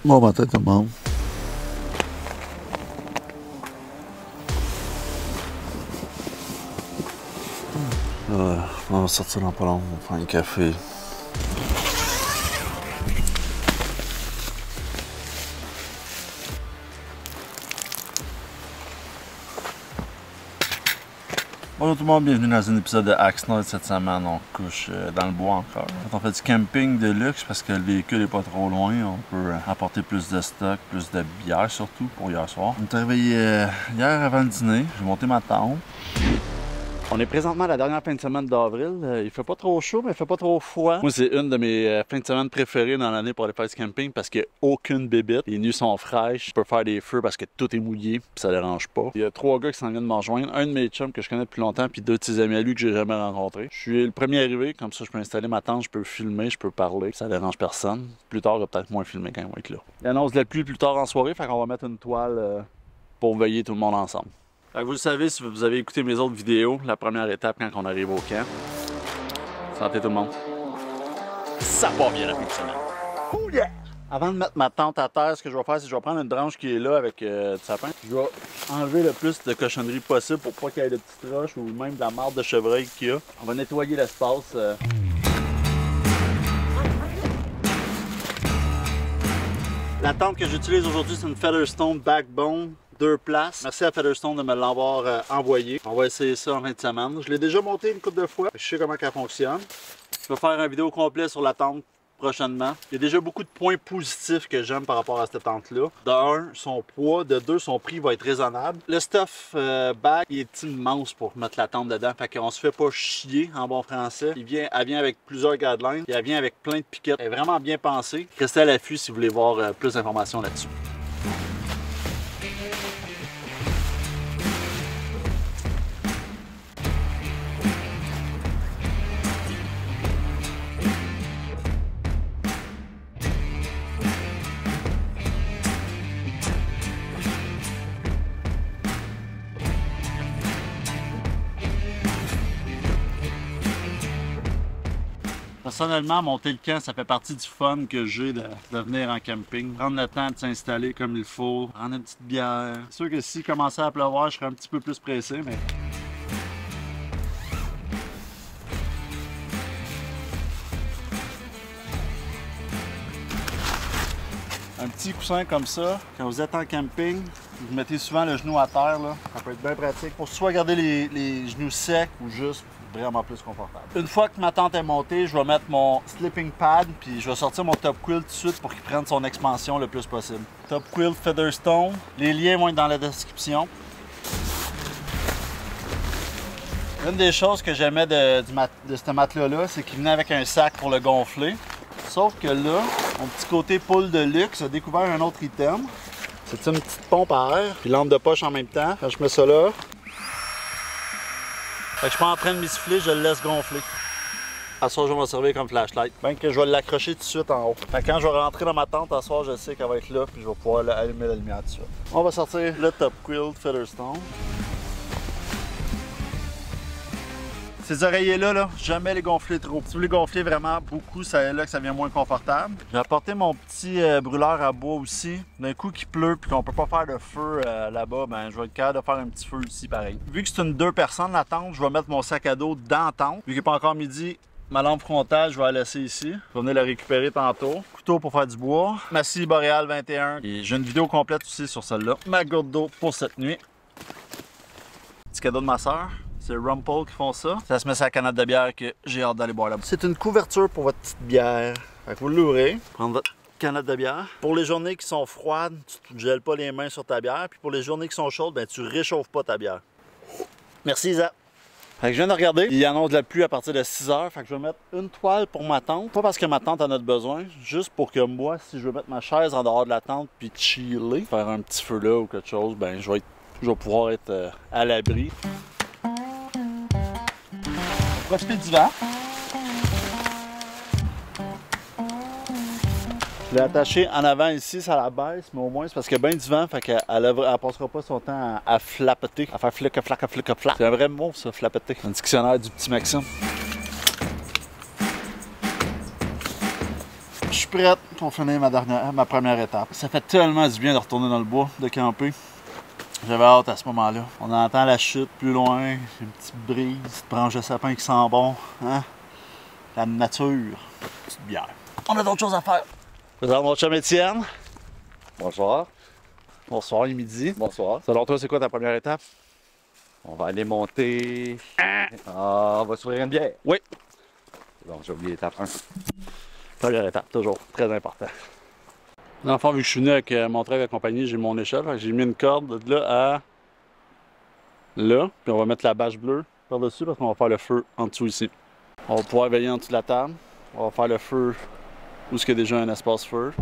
Bon matin tout le monde. On va sortir dans pas long, on va prendre un café. Bonjour tout le monde, bienvenue dans un épisode de Axnode. Cette semaine, on couche dans le bois encore. On fait du camping de luxe parce que le véhicule est pas trop loin. On peut apporter plus de stock, plus de bière surtout pour hier soir. On est arrivé hier avant le dîner. J'ai monté ma tente. On est présentement à la dernière fin de semaine d'avril. Il fait pas trop chaud, mais il fait pas trop froid. Moi, c'est une de mes fins de semaine préférées dans l'année pour aller faire du camping parce qu'il n'y a aucune bébite. Les nuits sont fraîches. Je peux faire des feux parce que tout est mouillé puis ça dérange pas. Il y a 3 gars qui s'en viennent me rejoindre. Un de mes chums que je connais depuis longtemps puis 2 de ses amis à lui que j'ai jamais rencontrés. Je suis le premier arrivé. Comme ça, je peux installer ma tente, je peux filmer, je peux parler. Ça dérange personne. Plus tard, je vais peut-être moins filmer quand il va être là. Il annonce de la pluie plus tard en soirée, fait qu'on va mettre une toile pour veiller tout le monde ensemble. Vous le savez, si vous avez écouté mes autres vidéos, la première étape quand on arrive au camp. Santé tout le monde. Ça part bien la fin de semaine. Oh yeah! Avant de mettre ma tente à terre, ce que je vais faire, c'est que je vais prendre une branche qui est là avec du sapin. Je vais enlever le plus de cochonneries possible pour pas qu'il y ait de petites roches ou même de la marde de chevreuil qu'il y a. On va nettoyer l'espace. La tente que j'utilise aujourd'hui, c'est une Featherstone Backbone. 2 places. Merci à Featherstone de me l'avoir envoyé. On va essayer ça en fin de semaine. Je l'ai déjà monté une couple de fois. Je sais comment elle fonctionne. Je vais faire une vidéo complète sur la tente prochainement. Il y a déjà beaucoup de points positifs que j'aime par rapport à cette tente-là. De 1, son poids. De 2, son prix va être raisonnable. Le stuff bag il est immense pour mettre la tente dedans. Fait qu'on se fait pas chier en bon français. Elle vient avec plusieurs guidelines. Elle vient avec plein de piquettes. Elle est vraiment bien pensée. Restez à l'affût si vous voulez voir plus d'informations là-dessus. Personnellement, monter le camp, ça fait partie du fun que j'ai de venir en camping. Prendre le temps de s'installer comme il faut, prendre une petite bière. C'est sûr que s'il commençait à pleuvoir, je serais un petit peu plus pressé, mais... Un petit coussin comme ça, quand vous êtes en camping, vous mettez souvent le genou à terre, là. Ça peut être bien pratique pour soit garder les genoux secs ou juste vraiment plus confortable. Une fois que ma tente est montée, je vais mettre mon sleeping pad puis je vais sortir mon top quilt tout de suite pour qu'il prenne son expansion le plus possible. Top quilt Featherstone. Les liens vont être dans la description. Une des choses que j'aimais de ce matelas-là, c'est qu'il venait avec un sac pour le gonfler. Sauf que là, mon petit côté poule de luxe a découvert un autre item. C'est une petite pompe à air puis lampe de poche en même temps. Quand je mets ça là, fait que je suis pas en train de m'essouffler, je le laisse gonfler. À ce soir, je vais m'en servir comme flashlight. Bien que je vais l'accrocher tout de suite en haut. Fait que quand je vais rentrer dans ma tente, à ce soir, je sais qu'elle va être là, puis je vais pouvoir allumer la lumière tout de suite. On va sortir le top quilt Featherstone. Ces oreillers-là, jamais les gonfler trop. Si vous les gonflez vraiment beaucoup, c'est là que ça devient moins confortable. J'ai apporté mon petit brûleur à bois aussi. D'un coup qu'il pleut et qu'on peut pas faire de feu là-bas, ben je vais être capable de faire un petit feu ici pareil. Vu que c'est une 2 personnes la tente, je vais mettre mon sac à dos dans la tente. Vu qu'il n'est pas encore midi, ma lampe frontale, je vais la laisser ici. Je vais venir la récupérer tantôt. Couteau pour faire du bois. Ma scie boréale 21. Et j'ai une vidéo complète aussi sur celle-là. Ma gourde d'eau pour cette nuit. Petit cadeau de ma soeur. C'est Rumpel qui font ça. Ça se met sur la canette de bière que j'ai hâte d'aller boire là-bas. C'est une couverture pour votre petite bière. Fait que vous l'ouvrez, prendre votre canette de bière. Pour les journées qui sont froides, tu ne gèles pas les mains sur ta bière. Puis pour les journées qui sont chaudes, ben, tu réchauffes pas ta bière. Merci Isa. Fait que je viens de regarder, il annonce de la pluie à partir de 6 h. Fait que je vais mettre une toile pour ma tente. Pas parce que ma tente en a besoin, juste pour que moi, si je veux mettre ma chaise en dehors de la tente puis chiller, faire un petit feu là ou quelque chose, ben je vais pouvoir être à l'abri. Profiter du vent. Je l'ai attaché en avant ici, ça la baisse, mais au moins c'est parce qu'il y a bien du vent, fait qu'elle ne passera pas son temps à flappeter, à faire flic flac flic flac. C'est un vrai mot ça, flappeter. Un dictionnaire du petit Maxime. Je suis prête pour finir ma première étape. Ça fait tellement du bien de retourner dans le bois, de camper. J'avais hâte à ce moment-là. On entend la chute plus loin, une petite brise, petite branche de sapin qui sent bon. Hein? La nature, petite bière. On a d'autres choses à faire. Présente mon chum Étienne. Bonsoir. Bonsoir, il est midi. Bonsoir. Selon toi, c'est quoi ta première étape? On va aller monter. Ah, on va s'ouvrir une bière. Oui. Bon, j'ai oublié l'étape 1. Première étape, toujours. Très important. Dans le fond, vu que je suis venu avec mon trek de compagnie, j'ai mon échelle. J'ai mis une corde de là à là. Puis on va mettre la bâche bleue par-dessus parce qu'on va faire le feu en dessous ici. On va pouvoir veiller en dessous de la table. On va faire le feu où il y a déjà un espace feu.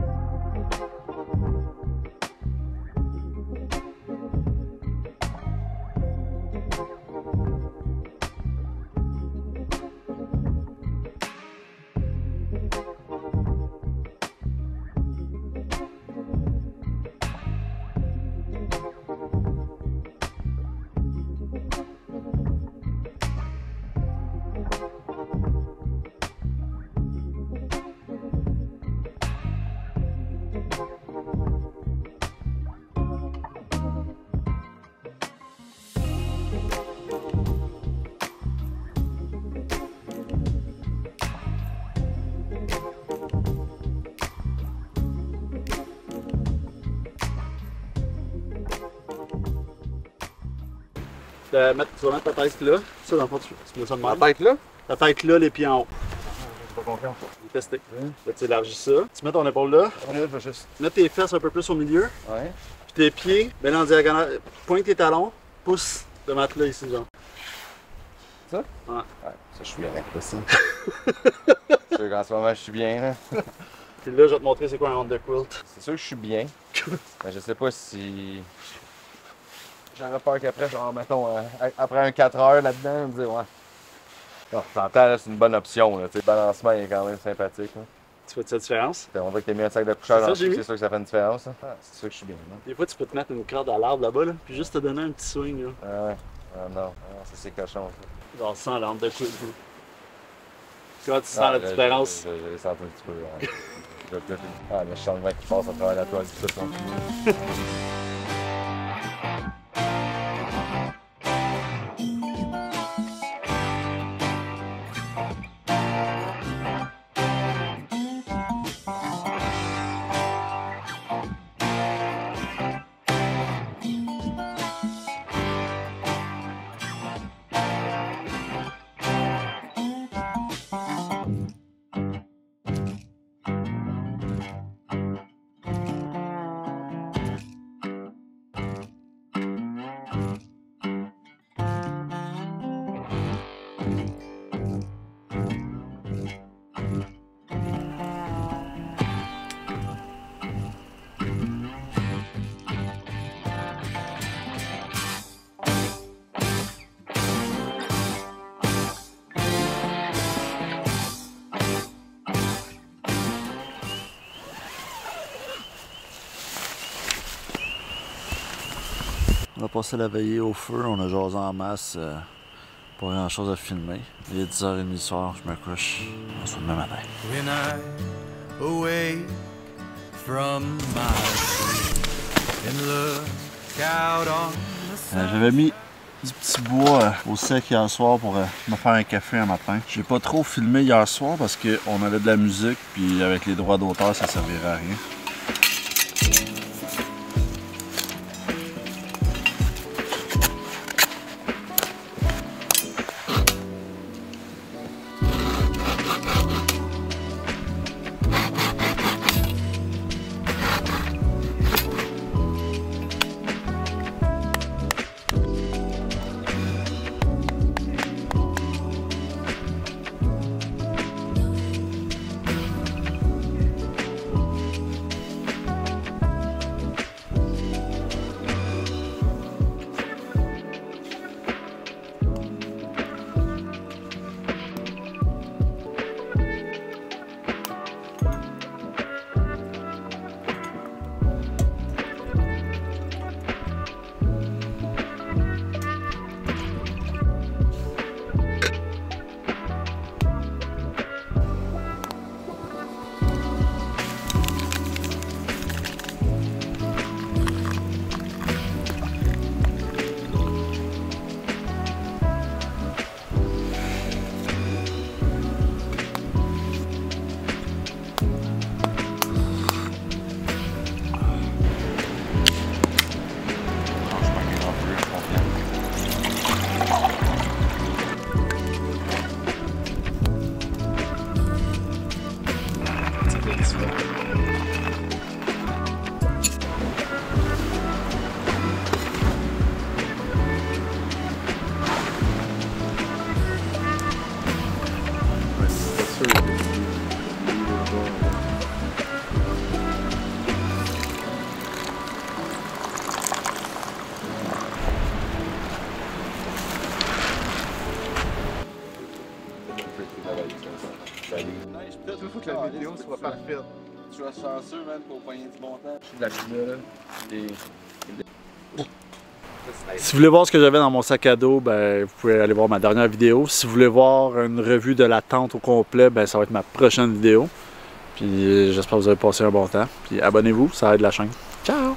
Tu vas mettre ta tête là. Ça, dans le fond, tu mets ça de même. La tête là? Ta tête là, les pieds en haut. J'ai pas confiance. Tester. Là, tu élargis ça. Tu mets ton épaule là. Ouais, je vais juste. Mets tes fesses un peu plus au milieu. Ouais. Puis tes pieds, ben en diagonale. Pointe tes talons. Pousse de mettre là ici, genre. Ça? Ouais. Ouais, ça, je suis bien avec ça. C'est sûr qu'en ce moment, je suis bien, là. Puis là, je vais te montrer c'est quoi un under quilt. C'est sûr que je suis bien. Mais je sais pas si. J'aurais peur qu'après, genre, mettons, après un 4 heures là-dedans, me dire, ouais. Non, t'entends, là, c'est une bonne option, là. Tu sais, le balancement, il est quand même sympathique, là. Tu fais-tu la différence? On voit que t'as mis un sac de couchage C'est ça, en j'ai dessous, mis. c'est sûr que ça fait une différence, là. Ah, c'est sûr que je suis bien, là. Des fois, tu peux te mettre une corde à l'arbre là-bas, là, puis juste te donner un petit swing, là. Ah ouais. Ah non, ah, ça c'est cochon, ça. Genre, sans l'arbre de quilt. Comment tu sens la différence? Je l'ai senti un petit peu, ouais. Ah, le changement qui passe à travers la toile du tout, hein. On a passé la veillée au feu, on a jasé en masse, pas grand chose à filmer. Il est 10h30 du soir, je me couche, on se voit demain matin. When I awake from my sleep and look out on the sun. J'avais mis du petit bois au sec hier soir pour me faire un café un matin. J'ai pas trop filmé hier soir parce qu'on avait de la musique, puis avec les droits d'auteur, ça servirait à rien. parfait. Tu sois chanceux, man, pour pogner du bon temps. Je suis de la chimie, là. Si vous voulez voir ce que j'avais dans mon sac à dos, ben, vous pouvez aller voir ma dernière vidéo. Si vous voulez voir une revue de la tente au complet, ben, ça va être ma prochaine vidéo. Puis j'espère que vous avez passé un bon temps. Puis abonnez-vous, ça aide la chaîne. Ciao!